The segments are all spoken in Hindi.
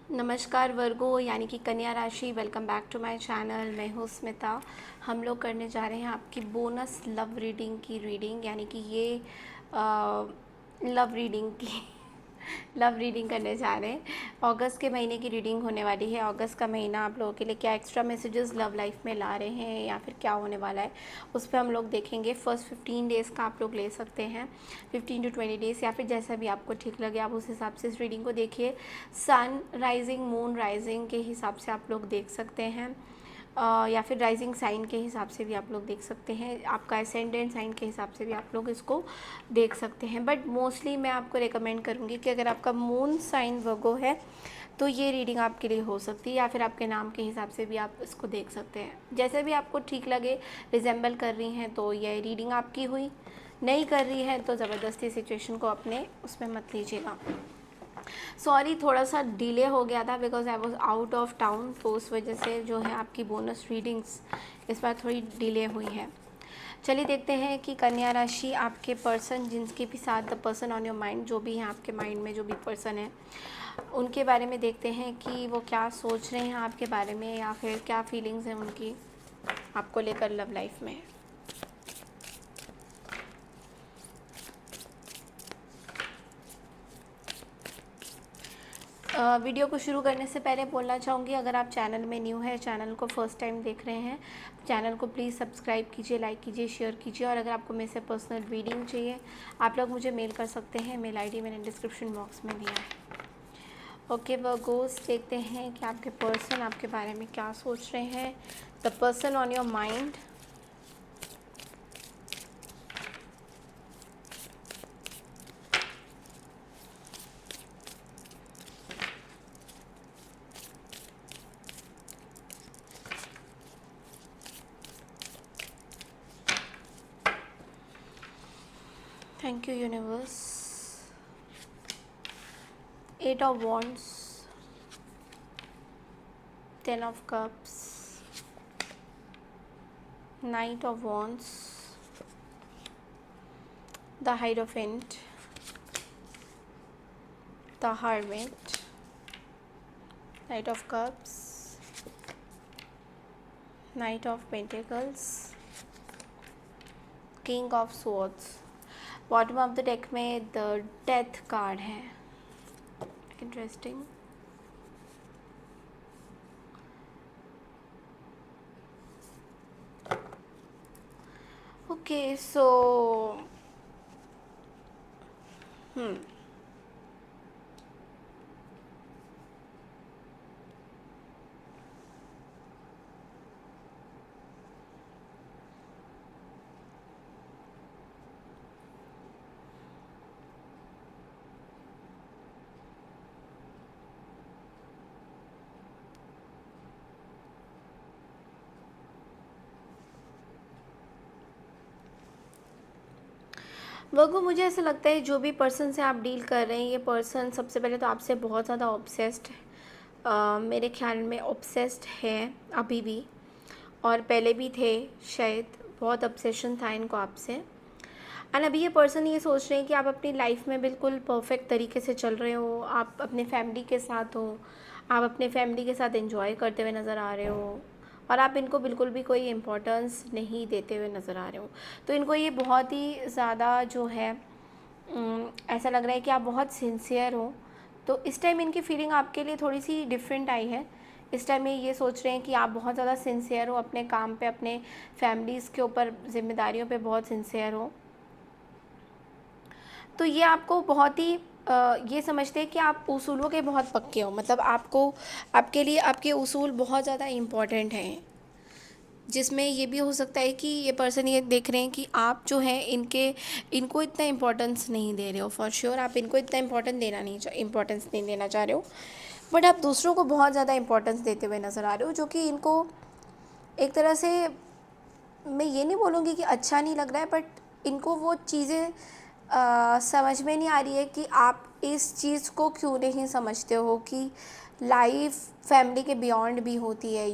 नमस्कार वर्गो यानी कि कन्या राशि, welcome back to my channel. मैं हूँ स्मिता। हम लोग करने जा रहे हैं आपकी बोनस लव रीडिंग की रीडिंग, यानी कि ये लव रीडिंग की लव रीडिंग करने जा रहे हैं। अगस्त के महीने की रीडिंग होने वाली है। अगस्त का महीना आप लोगों के लिए क्या एक्स्ट्रा मैसेजेस लव लाइफ में ला रहे हैं या फिर क्या होने वाला है, उस पर हम लोग देखेंगे। फर्स्ट 15 डेज़ का आप लोग ले सकते हैं, 15 to 20 डेज़, या फिर जैसा भी आपको ठीक लगे आप उस हिसाब से इस रीडिंग को देखिए। सन राइजिंग, मून राइजिंग के हिसाब से आप लोग देख सकते हैं, या फिर राइजिंग साइन के हिसाब से भी आप लोग देख सकते हैं। आपका एसेंडेंट साइन के हिसाब से भी आप लोग इसको देख सकते हैं। बट मोस्टली मैं आपको रिकमेंड करूँगी कि अगर आपका मून साइन वर्गो है तो ये रीडिंग आपके लिए हो सकती है, या फिर आपके नाम के हिसाब से भी आप इसको देख सकते हैं। जैसे भी आपको ठीक लगे, रिजेंबल कर रही हैं तो ये रीडिंग आपकी हुई, नहीं कर रही है तो ज़बरदस्ती सिचुएशन को अपने उसमें मत लीजिएगा। सॉरी, थोड़ा सा डिले हो गया था because I was out of town, तो उस वजह से जो है आपकी बोनस रीडिंग्स इस बार थोड़ी डिले हुई है। चलिए देखते हैं कि कन्या राशि, आपके पर्सन जिनके भी साथ, the person on your mind, जो भी हैं आपके माइंड में जो भी पर्सन है, उनके बारे में देखते हैं कि वो क्या सोच रहे हैं आपके बारे में, या फिर क्या फीलिंग्स हैं उनकी आपको लेकर लव लाइफ में। वीडियो को शुरू करने से पहले बोलना चाहूँगी, अगर आप चैनल में न्यू है, चैनल को फर्स्ट टाइम देख रहे हैं, चैनल को प्लीज़ सब्सक्राइब कीजिए, लाइक कीजिए, शेयर कीजिए। और अगर आपको मेरे से पर्सनल रीडिंग चाहिए आप लोग मुझे मेल कर सकते हैं। मेल आईडी मैंने डिस्क्रिप्शन बॉक्स में दिया है। ओके वर्गोस, देखते हैं कि आपके पर्सन आपके बारे में क्या सोच रहे हैं। The person on your mind. Thank you universe. 8 of wands, 10 of cups, Knight of wands, the Hierophant, the Hermit, Knight of cups, Knight of pentacles, King of swords। Bottom of the deck में द डेथ कार्ड है। इंटरेस्टिंग। ओके सो वर्गो, मुझे ऐसा लगता है जो भी पर्सन से आप डील कर रहे हैं, ये पर्सन सबसे पहले तो आपसे बहुत ज़्यादा ऑब्सेस्ड है। मेरे ख्याल में ऑब्सेस्ड है अभी भी, और पहले भी थे शायद। बहुत ऑब्सेशन था इनको आपसे। एंड अभी ये पर्सन ये सोच रहे हैं कि आप अपनी लाइफ में बिल्कुल परफेक्ट तरीके से चल रहे हो, आप अपने फैमिली के साथ हो, आप अपने फैमिली के साथ एंजॉय करते हुए नज़र आ रहे हो, और आप इनको बिल्कुल भी कोई इम्पोर्टेंस नहीं देते हुए नज़र आ रहे हो। तो इनको ये बहुत ही ज़्यादा जो है ऐसा लग रहा है कि आप बहुत सिंसियर हो। तो इस टाइम इनकी फीलिंग आपके लिए थोड़ी सी डिफरेंट आई है। इस टाइम ये सोच रहे हैं कि आप बहुत ज़्यादा सिंसियर हो अपने काम पे, अपने फैमिलीज़ के ऊपर, जिम्मेदारियों पे बहुत सिंसियर हो। तो ये आपको बहुत ही ये समझते हैं कि आप उसूलों के बहुत पक्के हो, मतलब आपको, आपके लिए आपके उसूल बहुत ज़्यादा इम्पॉर्टेंट हैं। जिसमें ये भी हो सकता है कि ये पर्सन ये देख रहे हैं कि आप जो हैं इनको इतना इम्पोर्टेंस नहीं दे रहे हो। फॉर श्योर आप इनको इतना इम्पोर्टेंस नहीं देना चाह रहे हो, बट आप दूसरों को बहुत ज़्यादा इम्पोर्टेंस देते हुए नज़र आ रहे हो, जो कि इनको एक तरह से, मैं ये नहीं बोलूँगी कि अच्छा नहीं लग रहा है, बट इनको वो चीज़ें समझ में नहीं आ रही है कि आप इस चीज़ को क्यों नहीं समझते हो कि लाइफ फैमिली के बियॉन्ड भी होती है,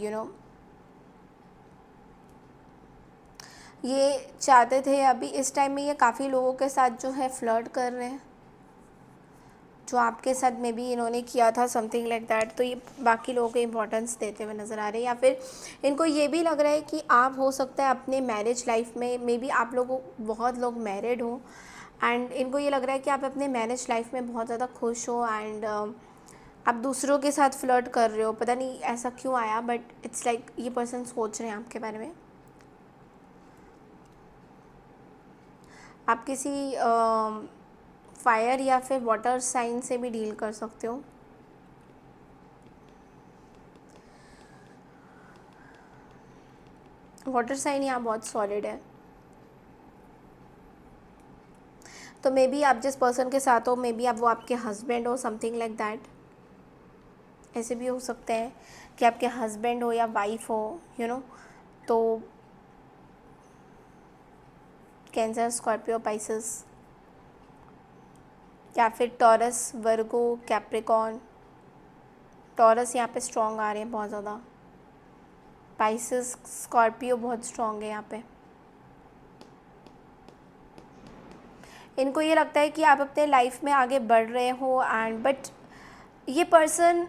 ये चाहते थे। अभी इस टाइम में ये काफ़ी लोगों के साथ जो है फ्लर्ट कर रहे हैं, जो आपके साथ में भी इन्होंने किया था समथिंग लाइक दैट, तो ये बाकी लोगों को इम्पोर्टेंस देते हुए नज़र आ रहे हैं, या फिर इनको ये भी लग रहा है कि आप हो सकता है अपने मैरिज लाइफ में मे बी आप लोगों बहुत लोग मैरिड हो एंड इनको ये लग रहा है कि आप अपने मैरिज लाइफ में बहुत ज़्यादा खुश हो एंड आप दूसरों के साथ फ्लर्ट कर रहे हो, पता नहीं ऐसा क्यों आया, बट इट्स लाइक ये पर्सन सोच रहे हैं आपके बारे में। आप किसी फायर या फिर वाटर साइन से भी डील कर सकते हो। वाटर साइन यहाँ बहुत सॉलिड है, तो मे बी आप जिस पर्सन के साथ हो मे बी आप वो आपके हस्बैंड हो, समथिंग लाइक दैट। ऐसे भी हो सकते हैं कि आपके हस्बैंड हो या वाइफ हो, यू नो। तो कैंसर, स्कॉर्पियो, पाइसेस, या फिर टॉरस, वर्गो, कैप्रिकॉर्न। टॉरस यहाँ पे स्ट्रॉन्ग आ रहे हैं बहुत ज़्यादा, पाइसेस, स्कॉर्पियो बहुत स्ट्रॉन्ग है यहाँ पे। इनको ये लगता है कि आप अपने लाइफ में आगे बढ़ रहे हो एंड बट ये पर्सन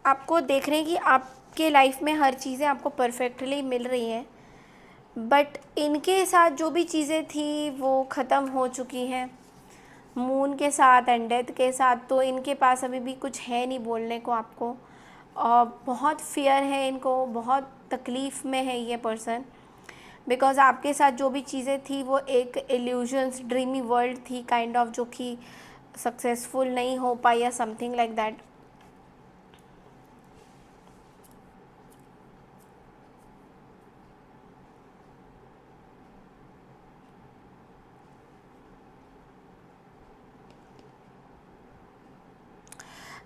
आपको देख रहे हैं कि आपके लाइफ में हर चीज़ें आपको परफेक्टली मिल रही हैं, बट इनके साथ जो भी चीज़ें थी वो ख़त्म हो चुकी हैं। मून के साथ एंड डेथ के साथ तो इनके पास अभी भी कुछ है नहीं बोलने को आपको, और बहुत फियर है इनको, बहुत तकलीफ़ में है ये पर्सन, बिकॉज़ आपके साथ जो भी चीज़ें थी वो एक इल्यूजन्स, ड्रीमी वर्ल्ड थी काइंड ऑफ, जो कि सक्सेसफुल नहीं हो पाई या समथिंग लाइक दैट।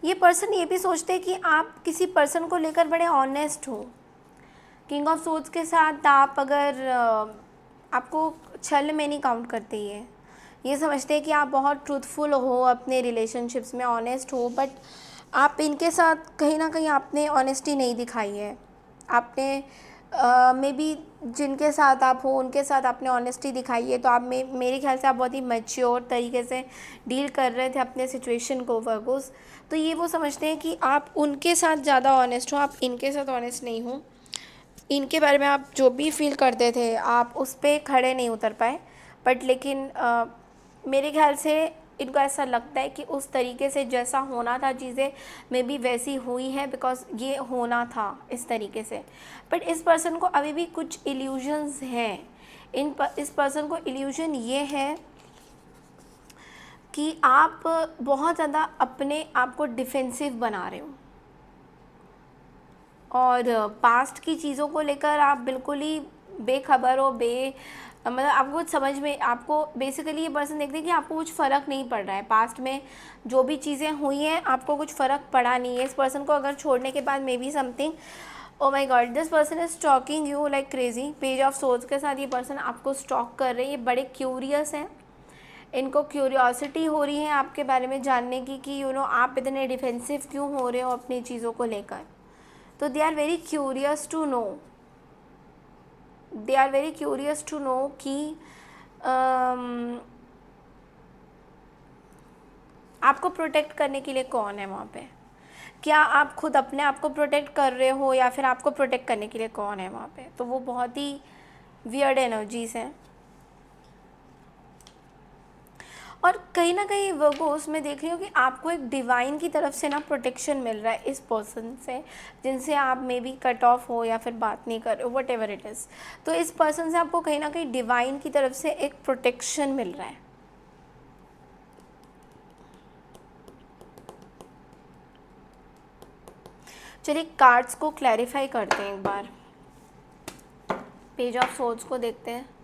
ये पर्सन ये भी सोचते हैं कि आप किसी पर्सन को लेकर बड़े ऑनेस्ट हो। किंग ऑफ सोर्ड्स के साथ आप अगर आपको छल में नहीं काउंट करते, ये समझते हैं कि आप बहुत ट्रूथफुल हो अपने रिलेशनशिप्स में, ऑनेस्ट हो, बट आप इनके साथ कहीं ना कहीं आपने ऑनेस्टी नहीं दिखाई है। आपने मे बी जिनके साथ आप हो उनके साथ आपने ऑनेस्टी दिखाई है, तो आप मेरे ख्याल से आप बहुत ही मैच्योर तरीके से डील कर रहे थे अपने सिचुएशन को, वर्गोस। तो ये वो समझते हैं कि आप उनके साथ ज़्यादा ऑनेस्ट हो, आप इनके साथ ऑनेस्ट नहीं हो। इनके बारे में आप जो भी फील करते थे आप उस पर खड़े नहीं उतर पाए, बट लेकिन मेरे ख्याल से इनको ऐसा लगता है कि उस तरीके से जैसा होना था चीज़ें मे बी वैसी हुई हैं, बिकॉज ये होना था इस तरीके से। बट इस पर्सन को अभी भी कुछ इल्यूजन्स हैं। इस पर्सन को इल्यूजन ये है कि आप बहुत ज़्यादा अपने आप को डिफेंसिव बना रहे हो, और पास्ट की चीज़ों को लेकर आप बिल्कुल ही बेखबर हो, मतलब आपको कुछ समझ में, आपको बेसिकली ये पर्सन देखते हैं कि आपको कुछ फ़र्क नहीं पड़ रहा है। पास्ट में जो भी चीज़ें हुई हैं आपको कुछ फ़र्क पड़ा नहीं है। इस पर्सन को अगर छोड़ने के बाद maybe something, oh my god, this person is stalking you like crazy. Page of swords के साथ ये पर्सन आपको स्टॉक कर रहे हैं। ये बड़े क्यूरियस हैं, इनको क्यूरियोसिटी हो रही है आपके बारे में जानने की कि यू नो आप इतने डिफेंसिव क्यों हो रहे हो अपनी चीज़ों को लेकर। तो they are very curious to know, they are very curious to know कि आपको प्रोटेक्ट करने के लिए कौन है वहाँ पे। क्या आप खुद अपने आप को प्रोटेक्ट कर रहे हो या फिर आपको प्रोटेक्ट करने के लिए कौन है वहाँ पे। तो वो बहुत ही वियर्ड एनर्जीज़ हैं, और कहीं ना कहीं वो उसमें देख रही हूँ कि आपको एक डिवाइन की तरफ से ना प्रोटेक्शन मिल रहा है इस पर्सन से, जिनसे आप मे बी कट ऑफ हो या फिर बात नहीं कर रहे हो, वट एवर इट इज़। तो इस पर्सन से आपको कहीं ना कहीं डिवाइन की तरफ से एक प्रोटेक्शन मिल रहा है। चलिए कार्ड्स को क्लैरिफाई करते हैं एक बार। पेज ऑफ सोर्ड्स को देखते हैं।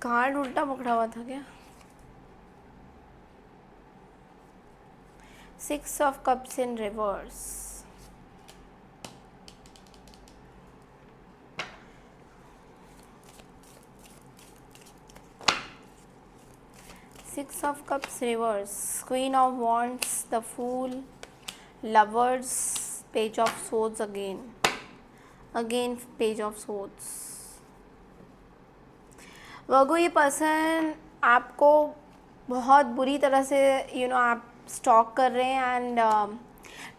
कार्ड उल्टा पकड़ा हुआ था क्या। Six of Cups in reverse. Six of Cups reverse. Queen of Wands, the Fool, Lovers, Page of Swords again. Again Page of Swords. वर्गो, ये पर्सन आपको बहुत बुरी तरह से आप स्टॉक कर रहे हैं एंड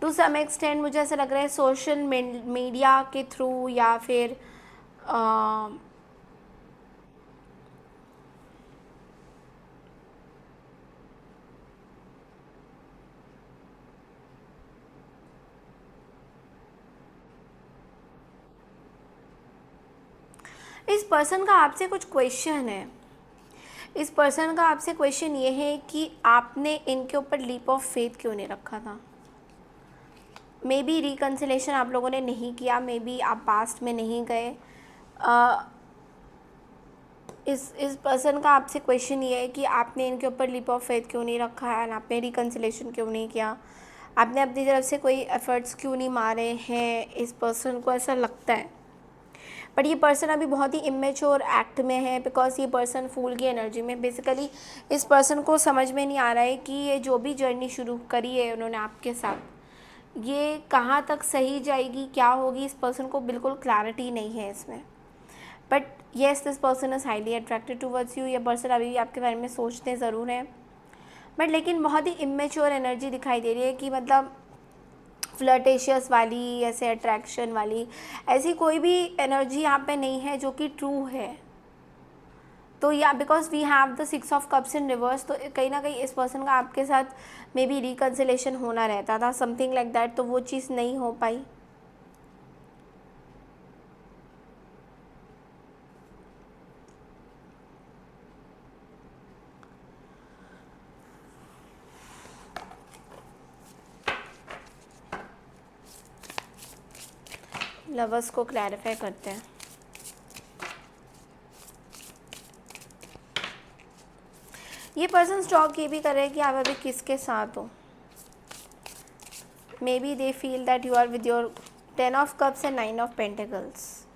टू सम एक्सटेंड मुझे ऐसा लग रहा है सोशल मीडिया के थ्रू या फिर इस पर्सन का आपसे कुछ क्वेश्चन है। इस पर्सन का आपसे क्वेश्चन ये है कि आपने इनके ऊपर लीप ऑफ फेथ क्यों नहीं रखा था। मे बी रिकन्सिलेशन आप लोगों ने नहीं किया, मे बी आप पास्ट में नहीं गए। इस पर्सन का आपसे क्वेश्चन ये है कि आपने इनके ऊपर लीप ऑफ फेथ क्यों नहीं रखा है, आपने रिकन्सिलेशन क्यों नहीं किया, आपने अपनी तरफ से कोई एफर्ट्स क्यों नहीं मारे हैं। इस पर्सन को ऐसा लगता है, बट ये पर्सन अभी बहुत ही इमेच्योर एक्ट में है बिकॉज ये पर्सन फूल की एनर्जी में। बेसिकली इस पर्सन को समझ में नहीं आ रहा है कि ये जो भी जर्नी शुरू करी है उन्होंने आपके साथ, ये कहाँ तक सही जाएगी, क्या होगी। इस पर्सन को बिल्कुल क्लैरिटी नहीं है इसमें। But yes, this person is highly attracted towards you. ये पर्सन अभी भी आपके बारे में सोचते ज़रूर हैं, बट लेकिन बहुत ही इमेच्योर एनर्जी दिखाई दे रही है कि मतलब फ्लर्टेशियस वाली, ऐसे अट्रैक्शन वाली ऐसी कोई भी एनर्जी यहाँ पे नहीं है जो कि ट्रू है। तो या because we have the six of cups in reverse, तो कहीं ना कहीं इस पर्सन का आपके साथ मे बी रिकन्सिलेशन होना रहता था, समथिंग लाइक दैट, तो वो चीज़ नहीं हो पाई। लवर्स को क्लैरिफाई करते हैं। ये पर्सन स्टॉक ये भी कर रहे हैं कि आप अभी किसके साथ हो। Maybe they feel that you are with your 10 of cups and 9 of pentacles.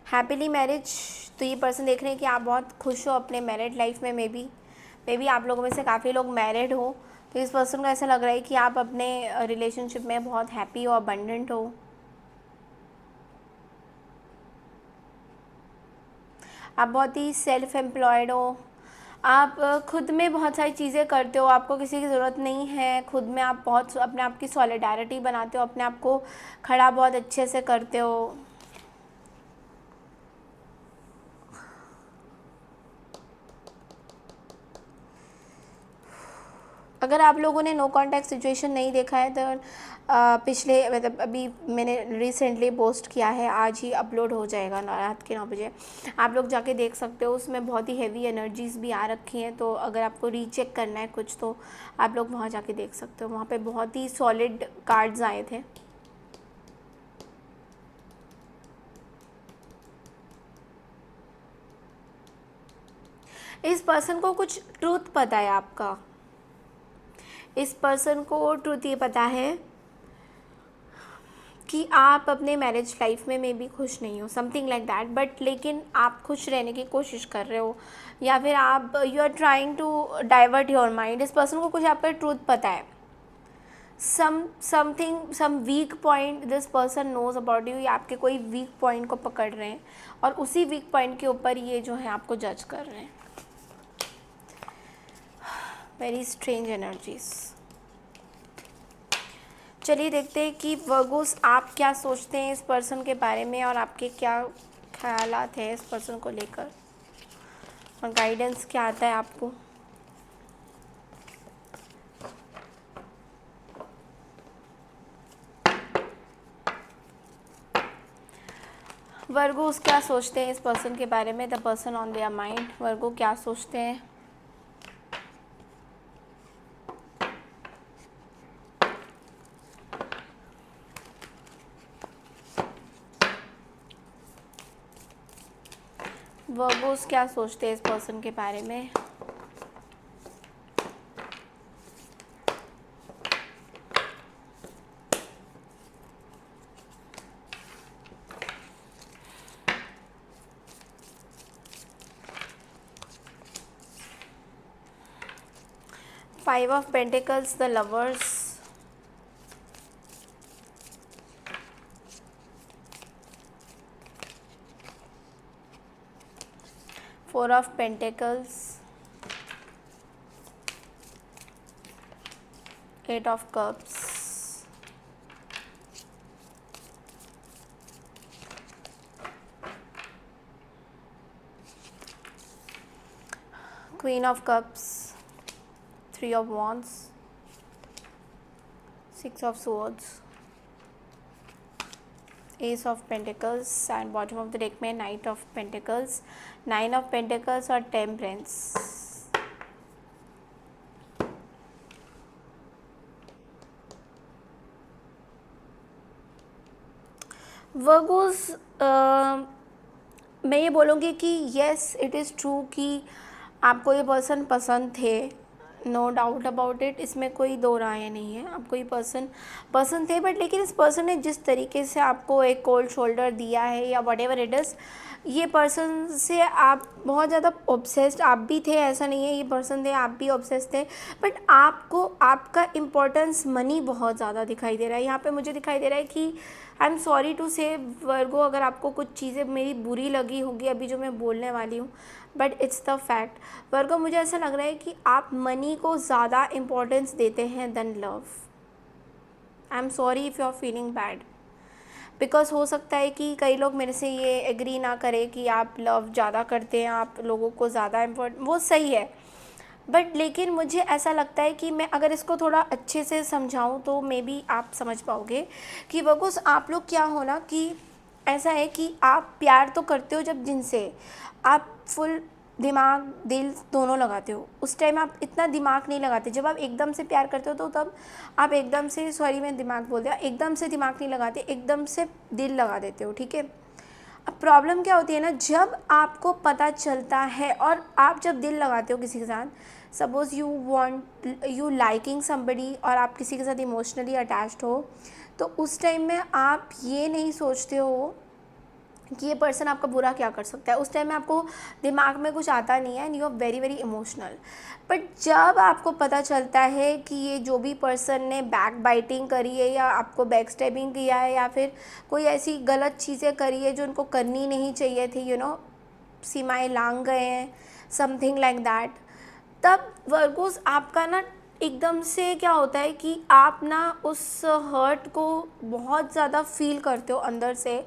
Happily marriage, तो ये पर्सन देख रहे हैं कि आप बहुत खुश हो अपने मैरिड लाइफ में। मे बी आप लोगों में से काफ़ी लोग मैरिड हो, तो इस पर्सन को ऐसा लग रहा है कि आप अपने रिलेशनशिप में बहुत हैप्पी हो, अबंडेंट हो। आप बहुत ही सेल्फ एम्प्लॉयड हो, आप खुद में बहुत सारी चीज़ें करते हो, आपको किसी की ज़रूरत नहीं है। खुद में आप बहुत अपने आप की सॉलिडारिटी बनाते हो, अपने आप को खड़ा बहुत अच्छे से करते हो। अगर आप लोगों ने नो कॉन्टैक्ट सिचुएशन नहीं देखा है तो पिछले मतलब अभी मैंने रिसेंटली पोस्ट किया है, आज ही अपलोड हो जाएगा रात के 9 बजे, आप लोग जाके देख सकते हो। उसमें बहुत ही हैवी एनर्जीज़ भी आ रखी हैं, तो अगर आपको रीचेक करना है कुछ तो आप लोग वहाँ जाके देख सकते हो। वहाँ पे बहुत ही सॉलिड कार्ड्स आए थे। इस पर्सन को कुछ ट्रूथ पता है आपका। इस पर्सन को ट्रूथ ये पता है कि आप अपने मैरिज लाइफ में मे बी खुश नहीं हो, समथिंग लाइक दैट, बट लेकिन आप खुश रहने की कोशिश कर रहे हो, या फिर आप you are trying to divert your mind. इस पर्सन को कुछ आपका ट्रूथ पता है, some weak point this person knows about you. या आपके कोई वीक पॉइंट को पकड़ रहे हैं और उसी वीक पॉइंट के ऊपर ये जो है आपको जज कर रहे हैं। Very strange energies. चलिए देखते हैं कि वर्गोस आप क्या सोचते हैं इस पर्सन के बारे में और आपके क्या ख्यालात हैं इस पर्सन को लेकर, और गाइडेंस क्या आता है आपको। वर्गोस क्या सोचते हैं इस पर्सन के बारे में, the person on their mind. Virgo क्या सोचते हैं। वर्गोस क्या सोचते हैं इस पर्सन के बारे में। 5 of Pentacles, the Lovers. Four of Pentacles, 8 of Cups, Queen of Cups, 3 of Wands, 6 of Swords, Ace of Pentacles, and bottom of the deck में Knight of Pentacles, 9 of Pentacles और Temperance. वर्गोस, मैं ये बोलूँगी कि येस इट इज़ ट्रू कि आपको ये पर्सन पसंद थे, नो डाउट अबाउट इट, इसमें कोई दो राय नहीं है, आपको ये पर्सन पसंद थे, बट लेकिन इस पर्सन ने जिस तरीके से आपको एक कोल्ड शोल्डर दिया है या वट एवर इट इज़, ये पर्सन से आप बहुत ज़्यादा ऑब्सेस्ड आप भी थे, ऐसा नहीं है, ये पर्सन थे आप भी ऑब्सेस्ड थे, बट आपको आपका इम्पोर्टेंस मनी बहुत ज़्यादा दिखाई दे रहा है। यहाँ पे मुझे दिखाई दे रहा है कि आई एम सॉरी टू से वर्गो, अगर आपको कुछ चीज़ें मेरी बुरी लगी होगी अभी जो मैं बोलने वाली हूँ, बट इट्स द फैक्ट। वर्गो, मुझे ऐसा लग रहा है कि आप मनी को ज़्यादा इम्पोर्टेंस देते हैं than love. I am sorry if you are feeling bad, because हो सकता है कि कई लोग मेरे से ये एग्री ना करें कि आप लव ज़्यादा करते हैं, आप लोगों को ज़्यादा इम्पोर्टेंट, वो सही है, बट लेकिन मुझे ऐसा लगता है कि मैं अगर इसको थोड़ा अच्छे से समझाऊं तो मे बी आप समझ पाओगे कि बकुस आप लोग क्या हो ना, कि ऐसा है कि आप प्यार तो करते हो जब जिनसे आप फुल दिमाग दिल दोनों लगाते हो, उस टाइम आप इतना दिमाग नहीं लगाते। जब आप एकदम से प्यार करते हो तो तब आप एकदम से, सॉरी मैं दिमाग बोल दिया, एकदम से दिमाग नहीं लगाते, एकदम से दिल लगा देते हो, ठीक है। अब प्रॉब्लम क्या होती है ना, जब आपको पता चलता है और आप जब दिल लगाते हो किसी के साथ, सपोज़ यू लाइकिंग समबडी और आप किसी के साथ इमोशनली अटैच्ड हो, तो उस टाइम में आप ये नहीं सोचते हो कि ये पर्सन आपका बुरा क्या कर सकता है। उस टाइम में आपको दिमाग में कुछ आता नहीं है and you are very very emotional. But जब आपको पता चलता है कि ये जो भी पर्सन ने बैक बाइटिंग करी है या आपको बैक स्टैबिंग किया है या फिर कोई ऐसी गलत चीज़ें करी है जो उनको करनी नहीं चाहिए थी, सीमाएं लांघ गए हैं, समथिंग लाइक दैट, तब वर्गोस आपका ना एकदम से क्या होता है कि आप ना उस हर्ट को बहुत ज़्यादा फील करते हो अंदर से,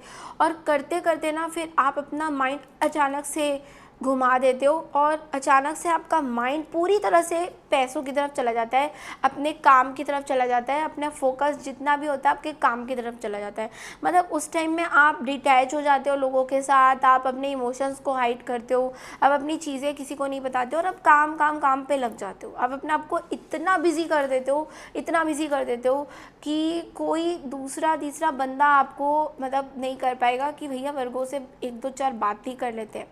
और करते करते ना फिर आप अपना माइंड अचानक से घुमा देते हो और अचानक से आपका माइंड पूरी तरह से पैसों की तरफ चला जाता है, अपने काम की तरफ चला जाता है, अपना फोकस जितना भी होता है आपके काम की तरफ चला जाता है। मतलब उस टाइम में आप डिटैच हो जाते हो लोगों के साथ, आप अपने इमोशंस को हाइड करते हो, अब अपनी चीज़ें किसी को नहीं बताते हो और अब काम काम काम पे लग जाते हो। अब अपने आप को इतना बिजी कर देते हो, इतना बिजी कर देते हो कि कोई दूसरा तीसरा बंदा आपको मतलब नहीं कर पाएगा कि भैया वर्गों से एक दो चार बात ही कर लेते हैं।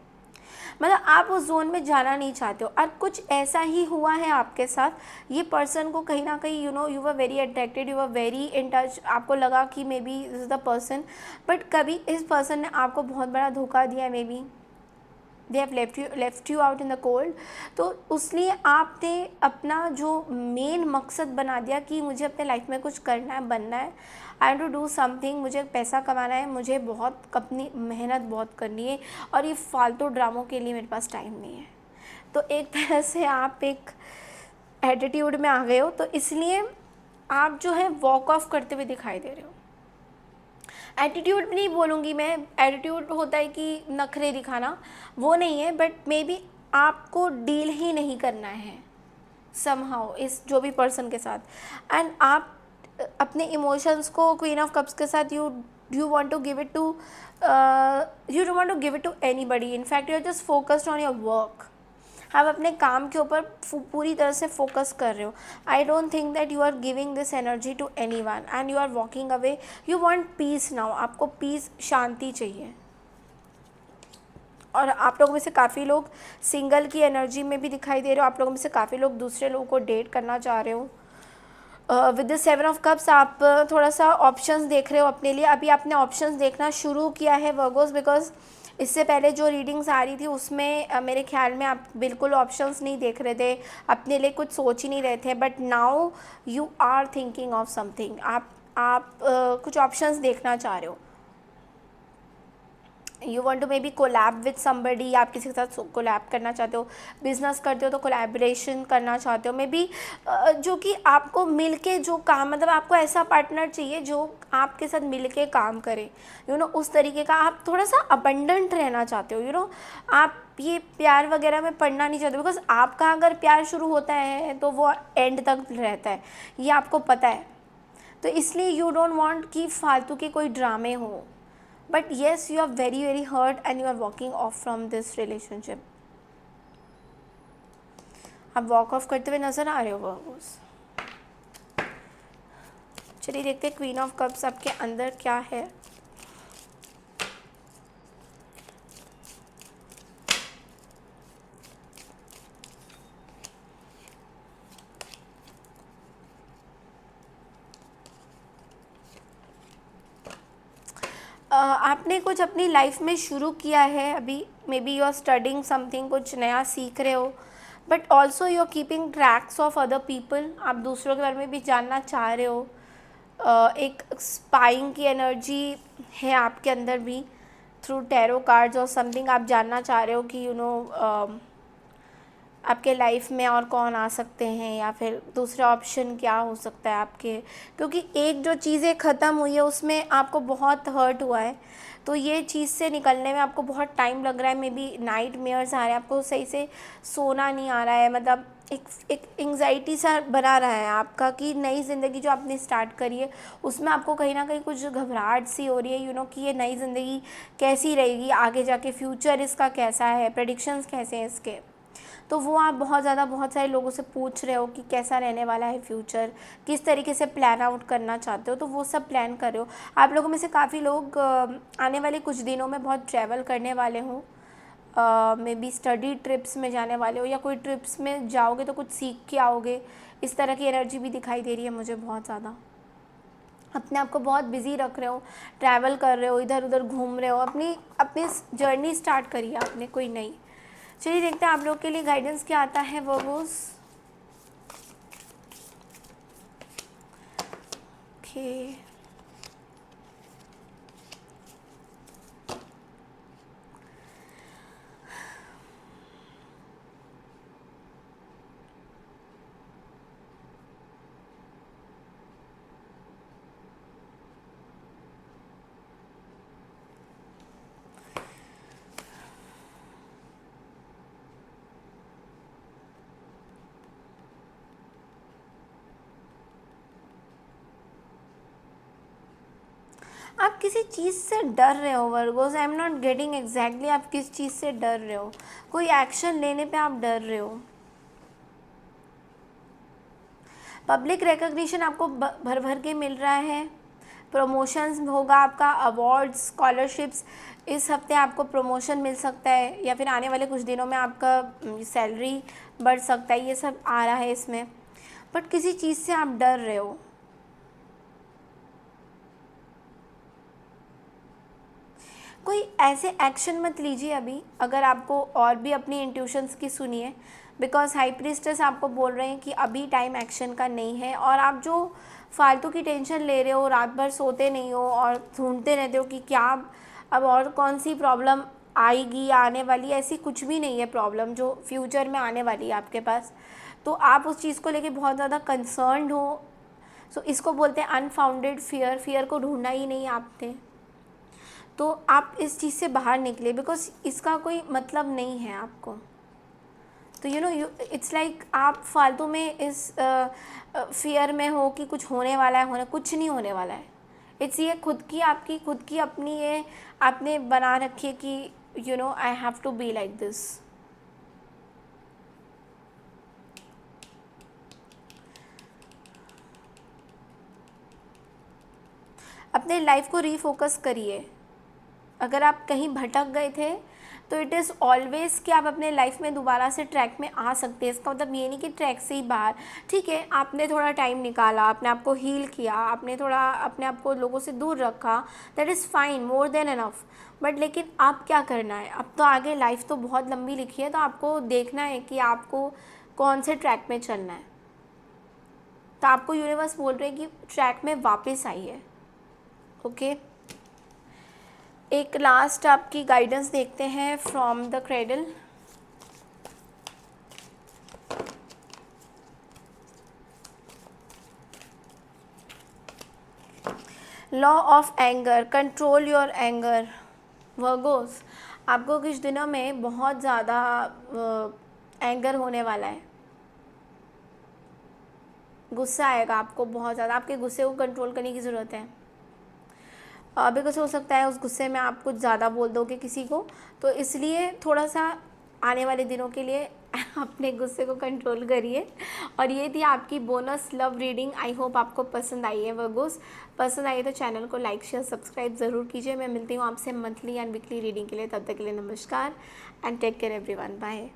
मतलब आप उस जोन में जाना नहीं चाहते हो, और कुछ ऐसा ही हुआ है आपके साथ। ये पर्सन को कहीं ना कहीं you were very attracted, you were very in touch, आपको लगा कि may be this is the person, but कभी इस पर्सन ने आपको बहुत बड़ा धोखा दिया है, may be they have left you out in the cold. तो उसलिए आपने अपना जो मेन मकसद बना दिया कि मुझे अपने लाइफ में कुछ करना है, बनना है, आई टू डू समथिंग, मुझे पैसा कमाना है, मुझे बहुत अपनी मेहनत बहुत करनी है और ये फालतू ड्रामों के लिए मेरे पास टाइम नहीं है। तो एक तरह से आप एक एटीट्यूड में आ गए हो, तो इसलिए आप जो है वॉक ऑफ करते हुए दिखाई दे रहे हो। एटीट्यूड नहीं बोलूँगी मैं, एटीट्यूड होता है कि नखरे दिखाना, वो नहीं है, बट मे बी आपको डील ही नहीं करना है समहाउ इस जो भी पर्सन के साथ, एंड आप अपने इमोशंस को क्वीन ऑफ कप्स के साथ you want to give it to you don't want to give it to anybody, in fact you are just focused on your work. आप अपने काम के ऊपर पूरी तरह से फोकस कर रहे हो। I don't think that you are giving this energy to anyone and you are walking away. You want peace now, आपको पीस, शांति चाहिए। और आप लोगों में से काफ़ी लोग सिंगल की एनर्जी में भी दिखाई दे रहे हो, आप लोगों में से काफ़ी लोग दूसरे लोगों को डेट करना चाह रहे हो। विद द 7 ऑफ कप्स आप थोड़ा सा ऑप्शंस देख रहे हो अपने लिए। अभी आपने ऑप्शंस देखना शुरू किया है वर्गोस, बिकॉज इससे पहले जो रीडिंग्स आ रही थी उसमें मेरे ख्याल में आप बिल्कुल ऑप्शंस नहीं देख रहे थे, अपने लिए कुछ सोच ही नहीं रहे थे, but now you are thinking of something. आप कुछ ऑप्शंस देखना चाह रहे हो। You want to maybe collab with somebody, आप किसी के साथ कोलैब करना चाहते हो, बिजनेस करते हो तो कोलैबोरेशन करना चाहते हो मे बी, जो कि आपको मिल के जो काम, मतलब आपको ऐसा पार्टनर चाहिए जो आपके साथ मिल के काम करे, यू नो उस तरीके का। आप थोड़ा सा अबंडेंट रहना चाहते हो, यू नो आप ये प्यार वगैरह में पढ़ना नहीं चाहते, बिकॉज आपका अगर प्यार शुरू होता है तो वो एंड तक रहता है, ये आपको पता है। तो इसलिए यू डोंट वांट कि फालतू के कोई ड्रामे हो, but yes, you are very very hurt and you are walking off from this relationship। आप वॉक ऑफ करते हुए नज़र आ रहे हो वर्गोस। चलिए देखते हैं क्वीन ऑफ कप्स आपके अंदर क्या है। आपने कुछ अपनी लाइफ में शुरू किया है अभी, maybe you are studying something, कुछ नया सीख रहे हो, but also you are keeping tracks of other people. आप दूसरों के बारे में भी जानना चाह रहे हो। एक स्पाइंग की एनर्जी है आपके अंदर भी, थ्रू टैरो कार्ड्स और समथिंग आप जानना चाह रहे हो कि यू नो आपके लाइफ में और कौन आ सकते हैं, या फिर दूसरा ऑप्शन क्या हो सकता है आपके, क्योंकि एक जो चीज़ें ख़त्म हुई है उसमें आपको बहुत हर्ट हुआ है, तो ये चीज़ से निकलने में आपको बहुत टाइम लग रहा है। मे बी नाइट मेयर्स आ रहे हैं, आपको सही से सोना नहीं आ रहा है, मतलब एक एंग्जाइटी सा बना रहा है आपका कि नई ज़िंदगी जो आपने स्टार्ट करी है उसमें आपको कहीं ना कहीं कुछ घबराहट सी हो रही है, यू नो कि ये नई ज़िंदगी कैसी रहेगी आगे जाके, फ्यूचर इसका कैसा है, प्रेडिक्शंस कैसे हैं इसके। तो वो आप बहुत सारे लोगों से पूछ रहे हो कि कैसा रहने वाला है फ्यूचर, किस तरीके से प्लान आउट करना चाहते हो, तो वो सब प्लान कर रहे हो। आप लोगों में से काफ़ी लोग आने वाले कुछ दिनों में बहुत ट्रैवल करने वाले हों, मे बी स्टडी ट्रिप्स में जाने वाले हो, या कोई ट्रिप्स में जाओगे तो कुछ सीख के आओगे, इस तरह की एनर्जी भी दिखाई दे रही है मुझे बहुत ज़्यादा। अपने आप को बहुत बिजी रख रहे हो, ट्रैवल कर रहे हो, इधर उधर घूम रहे हो, अपनी अपनी जर्नी स्टार्ट करी है आपने कोई नई। चलिए देखते हैं आप लोग के लिए गाइडेंस क्या आता है वर्गोस। ओके, आप किसी चीज़ से डर रहे हो Virgo's, I am not getting exactly आप किस चीज़ से डर रहे हो, कोई एक्शन लेने पे आप डर रहे हो। पब्लिक रिकग्निशन आपको भर भर के मिल रहा है, प्रमोशंस होगा आपका, अवार्ड्स, स्कॉलरशिप्स, इस हफ्ते आपको प्रमोशन मिल सकता है, या फिर आने वाले कुछ दिनों में आपका सैलरी बढ़ सकता है, ये सब आ रहा है इसमें। बट किसी चीज़ से आप डर रहे हो। कोई ऐसे एक्शन मत लीजिए अभी, अगर आपको और भी अपनी इंट्यूशंस की सुनिए, बिकॉज हाई प्रीस्टेस आपको बोल रहे हैं कि अभी टाइम एक्शन का नहीं है, और आप जो फालतू की टेंशन ले रहे हो, रात भर सोते नहीं हो और ढूंढते रहते हो कि क्या अब और कौन सी प्रॉब्लम आएगी आने वाली, ऐसी कुछ भी नहीं है प्रॉब्लम जो फ्यूचर में आने वाली है आपके पास। तो आप उस चीज़ को लेके बहुत ज़्यादा कंसर्न्ड हो, सो इसको बोलते हैं अनफाउंडेड फियर, फियर को ढूंढना ही नहीं आपने, तो आप इस चीज़ से बाहर निकले, बिकॉज इसका कोई मतलब नहीं है आपको। तो यू नो इट्स लाइक आप फालतू में इस फियर में हो कि कुछ होने वाला है, कुछ नहीं होने वाला है। इट्स ये खुद की अपनी ये आपने बना रखी है कि you know I have to be like this. अपने लाइफ को रीफोकस करिए। अगर आप कहीं भटक गए थे तो इट इज़ ऑलवेज़ कि आप अपने लाइफ में दोबारा से ट्रैक में आ सकते हैं। इसका मतलब ये नहीं कि ट्रैक से ही बाहर, ठीक है आपने थोड़ा टाइम निकाला, अपने आप को हील किया, आपने थोड़ा अपने आप को लोगों से दूर रखा, that is fine, more than enough. But लेकिन अब क्या करना है, अब तो आगे लाइफ तो बहुत लंबी लिखी है, तो आपको देखना है कि आपको कौन से ट्रैक में चलना है। तो आपको यूनिवर्स बोल रहे हैं कि ट्रैक में वापस आइए। ओके, एक लास्ट आपकी गाइडेंस देखते हैं from the cradle. Law of anger, control your anger. Virgo's, आपको कुछ दिनों में बहुत ज़्यादा एंगर होने वाला है, गुस्सा आएगा आपको बहुत ज़्यादा, आपके गुस्से को कंट्रोल करने की ज़रूरत है। बिकॉज हो सकता है उस गुस्से में आप कुछ ज़्यादा बोल दोगे किसी को, तो इसलिए थोड़ा सा आने वाले दिनों के लिए अपने गुस्से को कंट्रोल करिए। और ये थी आपकी bonus love reading. I hope आपको पसंद आई है वर्गोस। पसंद आई है तो चैनल को लाइक शेयर सब्सक्राइब ज़रूर कीजिए। मैं मिलती हूँ आपसे मंथली एंड वीकली रीडिंग के लिए। तब तक के लिए नमस्कार and take care everyone, bye.